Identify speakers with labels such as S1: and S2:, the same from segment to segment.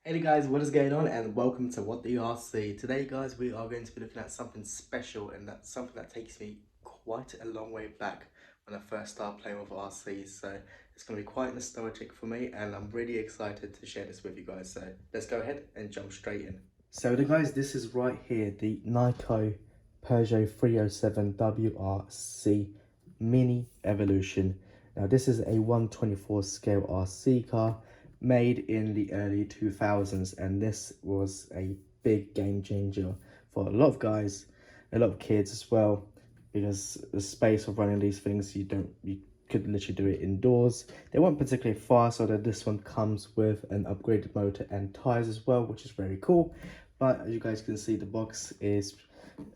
S1: Hey guys, what is going on and welcome to What the RC. Today guys, we are going to be looking at something special, and that's something that takes me quite a long way back when I first started playing with RCs. So it's going to be quite nostalgic for me and I'm really excited to share this with you guys. So let's go ahead and jump straight in. So guys, this is right here, the Nikko Peugeot 307 WRC Mini Evolution. Now this is a 1/24 scale RC car made in the early 2000s, and this was a big game changer for a lot of guys, a lot of kids as well, because the space of running these things, you could literally do it indoors. They weren't particularly fast, so that this one comes with an upgraded motor and tires as well, which is very cool. But as you guys can see, the box is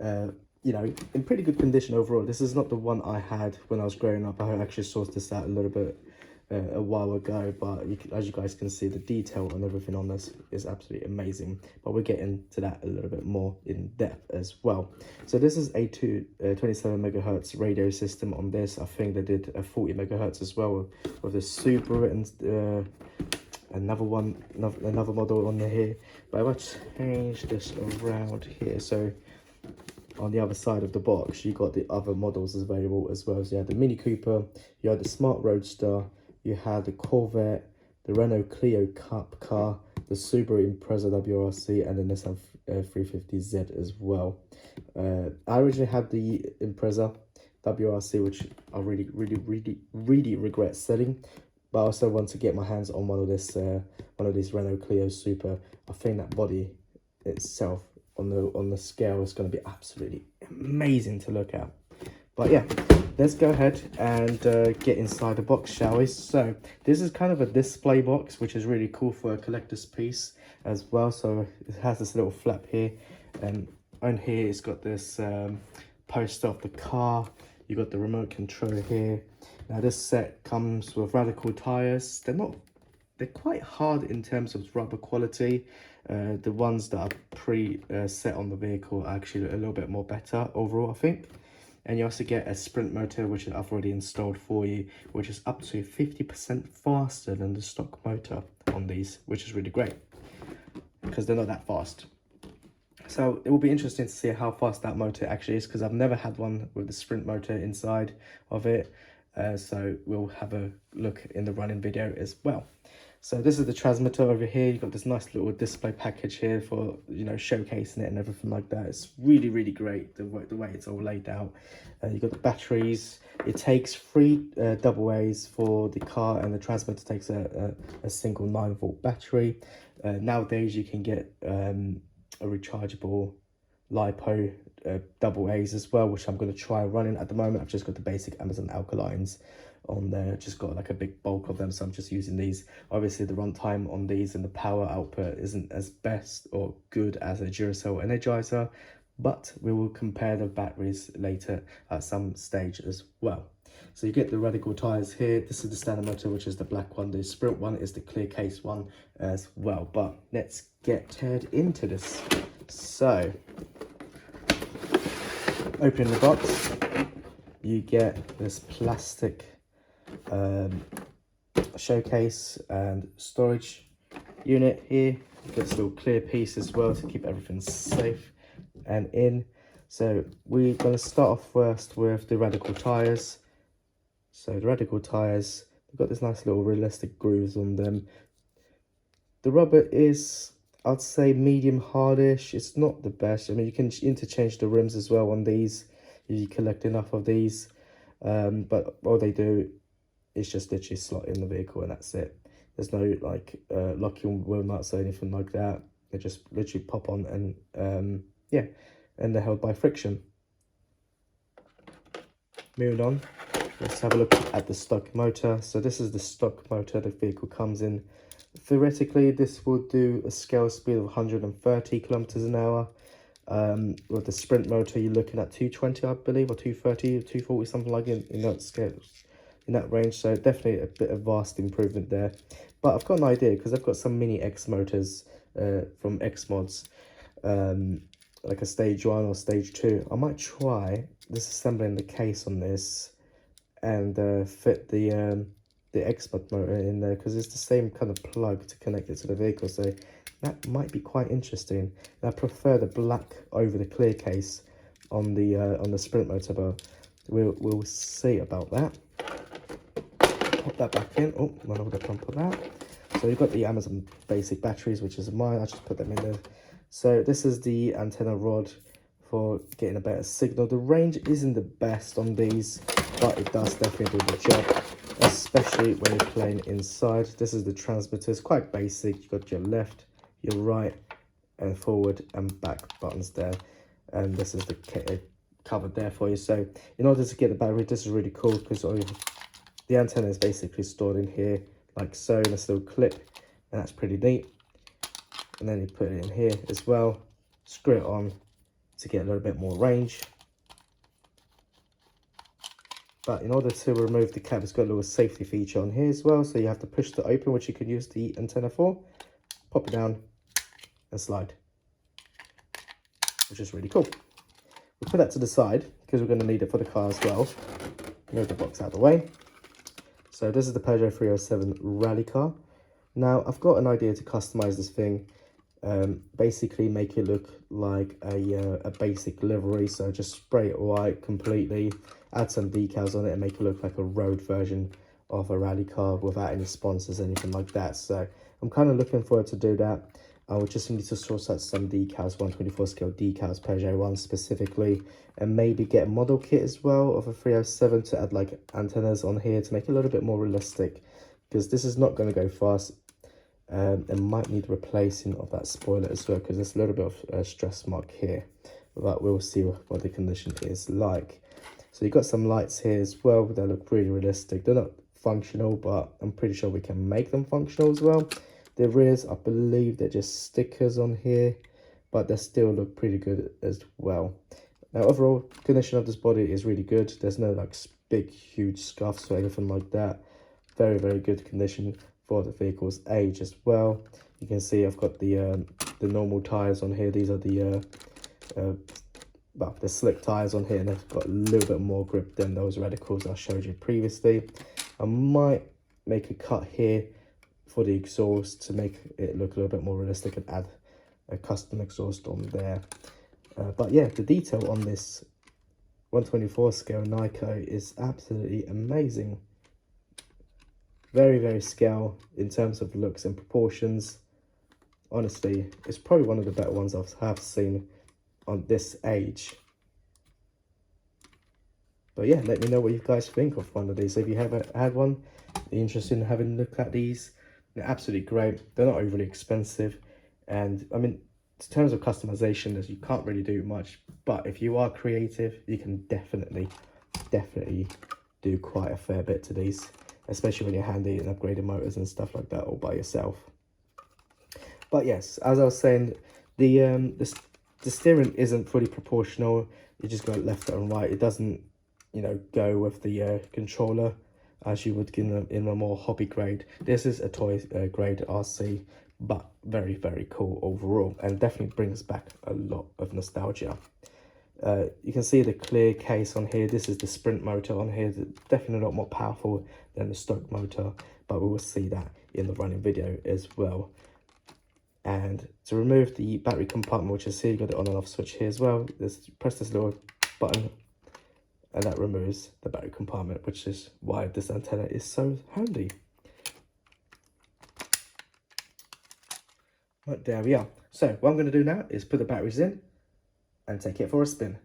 S1: in pretty good condition overall. This is not the one I had when I was growing up. I actually sourced this out a little bit a while ago, but as you guys can see, the detail and everything on this is absolutely amazing. But we'll get into that a little bit more in depth as well. So this is a 27 megahertz radio system on this. I think they did a 40 megahertz as well with the Subaru and another model on here. But if I change this around here, so on the other side of the box you got the other models available as well. So you had the Mini Cooper, you had the Smart Roadster, you had the Corvette, the Renault Clio Cup car, the Subaru Impreza WRC, and the Nissan 350Z as well. I originally had the Impreza WRC, which I really regret selling, but I also want to get my hands on one of these Renault Clio Super. I think that body itself on the scale is going to be absolutely amazing to look at. But yeah, let's go ahead and get inside the box, shall we? So this is kind of a display box, which is really cool for a collector's piece as well. So it has this little flap here, and on here it's got this poster of the car. You got the remote control here. Now this set comes with radical tires. They're quite hard in terms of rubber quality. The ones that are set on the vehicle are actually a little bit more better overall, I think. And you also get a sprint motor, which I've already installed for you, which is up to 50% faster than the stock motor on these, which is really great because they're not that fast. So it will be interesting to see how fast that motor actually is, because I've never had one with the sprint motor inside of it. So we'll have a look in the running video as well. So this is the transmitter over here. You've got this nice little display package here for, showcasing it and everything like that. It's really great the way it's all laid out. You've got the batteries. It takes 3 double A's for the car, and the transmitter takes a single 9-volt battery. Nowadays you can get a rechargeable LiPo double A's as well, which I'm going to try running. At the moment I've just got the basic Amazon alkalines on there, just got like a big bulk of them, so I'm just using these. Obviously the runtime on these and the power output isn't as best or good as a Duracell Energizer, but we will compare the batteries later at some stage as well. So you get the radical tires here. This is the standard motor, which is the black one. The sprint one is the clear case one as well. But let's get teared into this. So opening the box, you get this plastic showcase and storage unit here. You get this little clear piece as well to keep everything safe and in. So we're going to start off first with the radical tires. So the radical tires, they've got this nice little realistic grooves on them. The rubber is, I'd say, medium hardish. It's not the best. I mean, you can interchange the rims as well on these if you collect enough of these. But all they do is just literally slot in the vehicle and that's it. There's no like locking wheel nuts or anything like that. They just literally pop on and yeah, and they're held by friction. Moving on, let's have a look at the stock motor. So this is the stock motor the vehicle comes in. Theoretically, this will do a scale speed of 130 kilometers an hour. With the sprint motor, you're looking at 220, I believe, or 230, or 240, something like in that scale, in that range. So definitely a bit of vast improvement there. But I've got an idea, because I've got some mini X motors from X Mods, like a stage 1 or stage 2. I might try disassembling the case on this and fit the the expert motor in there, because it's the same kind of plug to connect it to the vehicle, so that might be quite interesting. And I prefer the black over the clear case on the sprint motor, but we'll see about that. Pop that back in. Oh, run over the pump of that. So you've got the Amazon basic batteries, which is mine. I just put them in there. So this is the antenna rod for getting a better signal. The range isn't the best on these, but it does definitely do the job, especially when you're playing inside. This is the transmitter. It's quite basic. You've got your left, your right, and forward and back buttons there. And this is the cover there for you. So in order to get the battery, this is really cool, because the antenna is basically stored in here like so, in a little clip, and that's pretty neat. And then you put it in here as well, screw it on to get a little bit more range. But in order to remove the cap, it's got a little safety feature on here as well, so you have to push to open, which you could use the antenna for. Pop it down and slide, which is really cool. We'll put that to the side because we're going to need it for the car as well. Move the box out of the way. So this is the Peugeot 307 rally car. Now I've got an idea to customize this thing, basically make it look like a basic livery. So just spray it white completely, add some decals on it, and make it look like a road version of a rally car without any sponsors, anything like that. So I'm kind of looking forward to do that. I would just need to source out some decals, 124 scale decals, Peugeot ones specifically, and maybe get a model kit as well of a 307 to add like antennas on here to make it a little bit more realistic, because this is not going to go fast. And might need replacing of that spoiler as well, because there's a little bit of a stress mark here, but we'll see what the condition is like. So you've got some lights here as well. They look pretty realistic. They're not functional, but I'm pretty sure we can make them functional as well. The rears, I believe they're just stickers on here, but they still look pretty good as well. Now overall condition of this body is really good. There's no like big huge scuffs or anything like that. Very, very good condition for the vehicle's age as well. You can see I've got the normal tires on here. These are the slick tires on here, and they've got a little bit more grip than those radicals I showed you previously. I might make a cut here for the exhaust to make it look a little bit more realistic and add a custom exhaust on there. But yeah, the detail on this 124 scale Nikko is absolutely amazing. Very, very scale in terms of looks and proportions. Honestly, it's probably one of the better ones I have seen on this age. But yeah, let me know what you guys think of one of these. If you haven't had one, you're interested in having a look at these, they're absolutely great. They're not overly expensive, and I mean, in terms of customization, as you can't really do much, but if you are creative, you can definitely do quite a fair bit to these, especially when you're handy and upgrading motors and stuff like that all by yourself. But yes, as I was saying, the steering isn't fully proportional. You just go left and right. It doesn't, you know, go with the controller as you would in a more hobby grade. This is a toy grade RC, but very, very cool overall, and definitely brings back a lot of nostalgia. You can see the clear case on here. This is the sprint motor on here. It's definitely a lot more powerful than the stock motor, but we will see that in the running video as well. And to remove the battery compartment, which is here, you got the on and off switch here as well. Just press this little button, and that removes the battery compartment, which is why this antenna is so handy. Right, there we are. So what I'm going to do now is put the batteries in and take it for a spin.